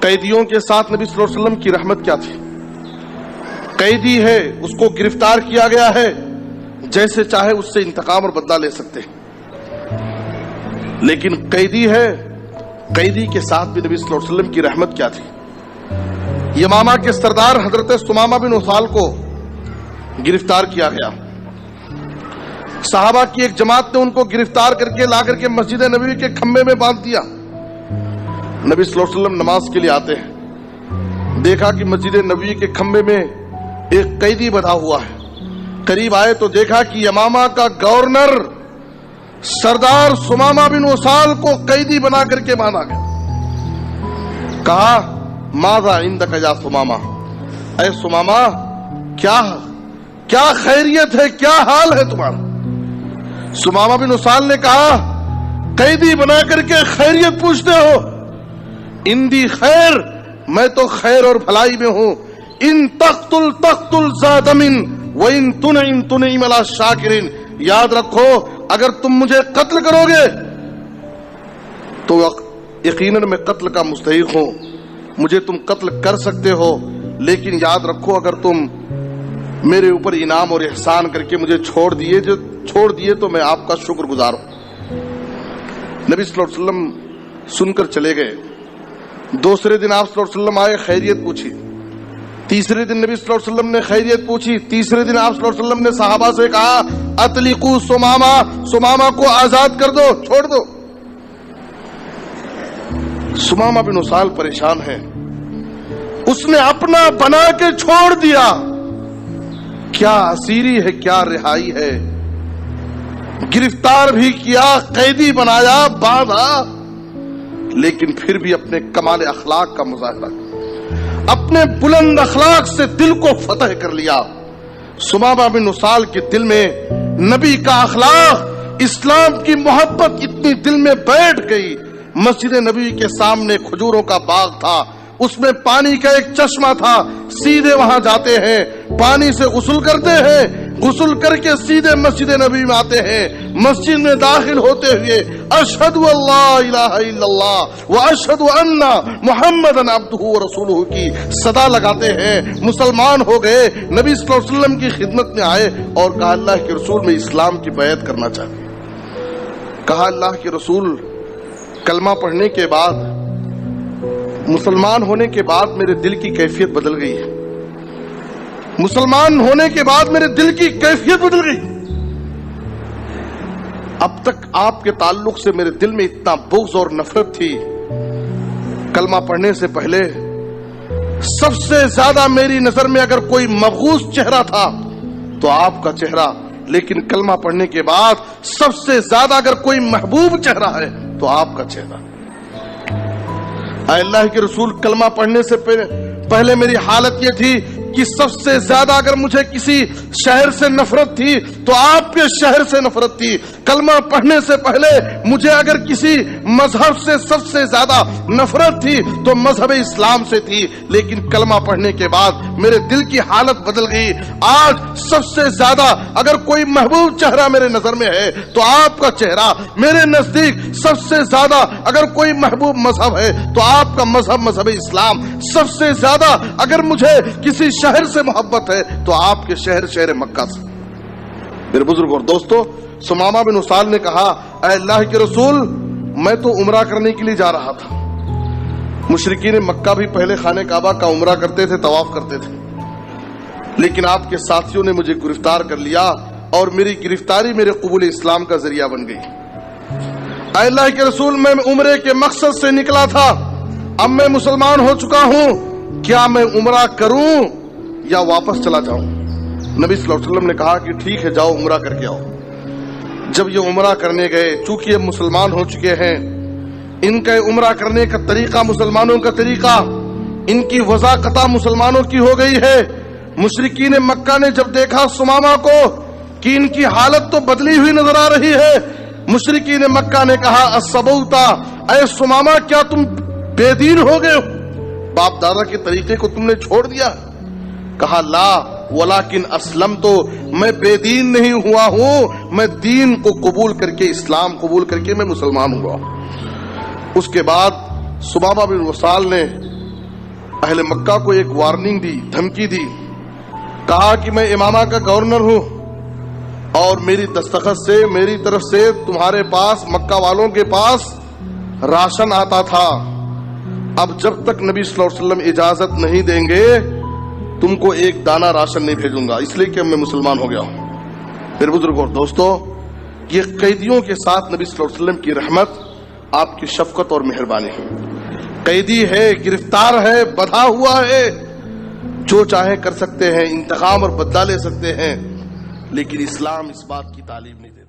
قیدیوں کے ساتھ نبی صلی اللہ علیہ وسلم کی رحمت کیا تھی؟ قیدی ہے، اس کو گرفتار کیا گیا ہے، جیسے چاہے اس سے انتقام اور بدلہ لے سکتے ہیں، لیکن قیدی ہے، قیدی کے ساتھ بھی نبی صلی اللہ علیہ وسلم کی رحمت کیا تھی؟ یمامہ کے سردار حضرت سمامہ بن اسال کو گرفتار کیا گیا، صحابہ کی ایک جماعت نے ان کو گرفتار کر کے لا کر کے مسجد نبوی کے کھمبے میں باندھ دیا۔ نبی صلی اللہ علیہ وسلم نماز کے لیے آتے ہیں، دیکھا کہ مسجد نبوی کے کھمبے میں ایک قیدی بندھا ہوا ہے، قریب آئے تو دیکھا کہ یمامہ کا گورنر سردار سمامہ بن اسال کو قیدی بنا کر کے باندھا گیا۔ کہا ماذا عندک یا سمامہ، اے سمامہ کیا خیریت ہے، کیا حال ہے تمہارا؟ سمامہ بن اسال نے کہا قیدی بنا کر کے خیریت پوچھتے ہو؟ اندی خیر، میں تو خیر اور بھلائی میں ہوں، ان تقتل ذا دم وان تنعم تنعم علی الشاکرین، یاد رکھو اگر تم مجھے قتل کرو گے تو یقیناً میں قتل کا مستحق ہوں، مجھے تم قتل کر سکتے ہو، لیکن یاد رکھو اگر تم میرے اوپر انعام اور احسان کر کے مجھے چھوڑ دیے تو میں آپ کا شکر گزار ہوں۔ نبی صلی اللہ علیہ وسلم سن کر چلے گئے۔ دوسرے دن آپ صلی اللہ علیہ وسلم آئے، خیریت پوچھی۔ تیسرے دن نبی صلی اللہ علیہ وسلم نے خیریت پوچھی۔ تیسرے دن آپ صلی اللہ علیہ وسلم نے صحابہ سے کہا اطلقوا سمامہ کو آزاد کر دو، چھوڑ دو۔ سمامہ بن اسال پریشان ہے، اس نے اپنا بنا کے چھوڑ دیا، کیا اسیری ہے، کیا رہائی ہے، گرفتار بھی کیا، قیدی بنایا، باندھا، لیکن پھر بھی اپنے کمال اخلاق کا مظاہرہ، اپنے بلند اخلاق سے دل کو فتح کر لیا۔ سمامہ بن اسال کے دل میں نبی کا اخلاق، اسلام کی محبت اتنی دل میں بیٹھ گئی۔ مسجد نبوی کے سامنے کھجوروں کا باغ تھا، اس میں پانی کا ایک چشمہ تھا، سیدھے وہاں جاتے ہیں، پانی سے غسل کرتے ہیں، غسل کر کے سیدھے مسجد نبوی میں آتے ہیں، مسجد میں داخل ہوتے ہوئے اشہد اللہ الہ الا اللہ واشہد ان محمدن عبدہ ورسولہ کی صدا لگاتے ہیں، مسلمان ہو گئے، نبی صلی اللہ علیہ وسلم کی خدمت میں آئے اور کہا اللہ کے رسول میں اسلام کی بیعت کرنا چاہتے ہیں۔ کہا اللہ کے رسول کلمہ پڑھنے کے بعد، مسلمان ہونے کے بعد میرے دل کی کیفیت بدل گئی ہے، مسلمان ہونے کے بعد میرے دل کی کیفیت بدل گئی، اب تک آپ کے تعلق سے میرے دل میں اتنا بغض اور نفرت تھی، کلمہ پڑھنے سے پہلے سب سے زیادہ میری نظر میں اگر کوئی مبغوض چہرہ تھا تو آپ کا چہرہ، لیکن کلمہ پڑھنے کے بعد سب سے زیادہ اگر کوئی محبوب چہرہ ہے تو آپ کا چہرہ۔ اے اللہ کے رسول کلمہ پڑھنے سے پہلے میری حالت یہ تھی کہ سب سے زیادہ اگر مجھے کسی شہر سے نفرت تھی تو آپ کے شہر سے نفرت تھی، کلمہ پڑھنے سے پہلے مجھے اگر کسی مذہب سے سب سے زیادہ نفرت تھی تو مذہب اسلام سے تھی، لیکن کلمہ پڑھنے کے بعد میرے دل کی حالت بدل گئی۔ آج سب سے زیادہ اگر کوئی محبوب چہرہ میرے نظر میں ہے تو آپ کا چہرہ، میرے نزدیک سب سے زیادہ اگر کوئی محبوب مذہب ہے تو آپ کا مذہب اسلام، سب سے زیادہ اگر مجھے کسی شہر سے محبت ہے تو آپ کے شہر مکہ سے۔ میرے بزرگ اور دوستو، سمامہ بن اسال نے کہا اے اللہ کے رسول میں تو عمرہ کرنے کے لیے جا رہا تھا، مشرکین مکہ بھی پہلے خانہ کعبہ کا عمرہ کرتے تھے، طواف کرتے تھے، لیکن آپ کے ساتھیوں نے مجھے گرفتار کر لیا اور میری گرفتاری میرے قبول اسلام کا ذریعہ بن گئی۔ اے اللہ کے رسول میں عمرے کے مقصد سے نکلا تھا، اب میں مسلمان ہو چکا ہوں، کیا میں عمرہ کروں یا واپس چلا جاؤں؟ نبی صلی اللہ علیہ وسلم نے کہا کہ ٹھیک ہے جاؤ عمرہ کر کے آؤ۔ جب یہ عمرہ کرنے گئے، چونکہ یہ مسلمان ہو چکے ہیں، ان کا عمرہ کرنے کا طریقہ مسلمانوں کا طریقہ، ان کی وضاحت مسلمانوں کی ہو گئی ہے۔ مشرکین مکہ نے جب دیکھا سمامہ کو کہ ان کی حالت تو بدلی ہوئی نظر آ رہی ہے، مشرکین مکہ نے کہا الصبوتا، اے سمامہ کیا تم بے دین ہو گئے ہو، باپ دادا کے طریقے کو تم نے چھوڑ دیا؟ کہا لا ولیکن اسلم، تو میں بے دین نہیں ہوا ہوں، میں دین کو قبول کر کے، اسلام قبول کر کے میں مسلمان ہوا۔ اس کے بعد سمامہ بن اسال نے اہل مکہ کو ایک وارننگ دی، دھمکی دی، کہا کہ میں امامہ کا گورنر ہوں اور میری دستخط سے، میری طرف سے تمہارے پاس، مکہ والوں کے پاس راشن آتا تھا، اب جب تک نبی صلی اللہ علیہ وسلم اجازت نہیں دیں گے تم کو ایک دانہ راشن نہیں بھیجوں گا، اس لیے کہ میں مسلمان ہو گیا ہوں۔ میرے بزرگوں اور دوستو، یہ قیدیوں کے ساتھ نبی صلی اللہ علیہ وسلم کی رحمت، آپ کی شفقت اور مہربانی ہے۔ قیدی ہے، گرفتار ہے، بندھا ہوا ہے، جو چاہے کر سکتے ہیں، انتقام اور بدلہ لے سکتے ہیں، لیکن اسلام اس بات کی تعلیم نہیں دیتا۔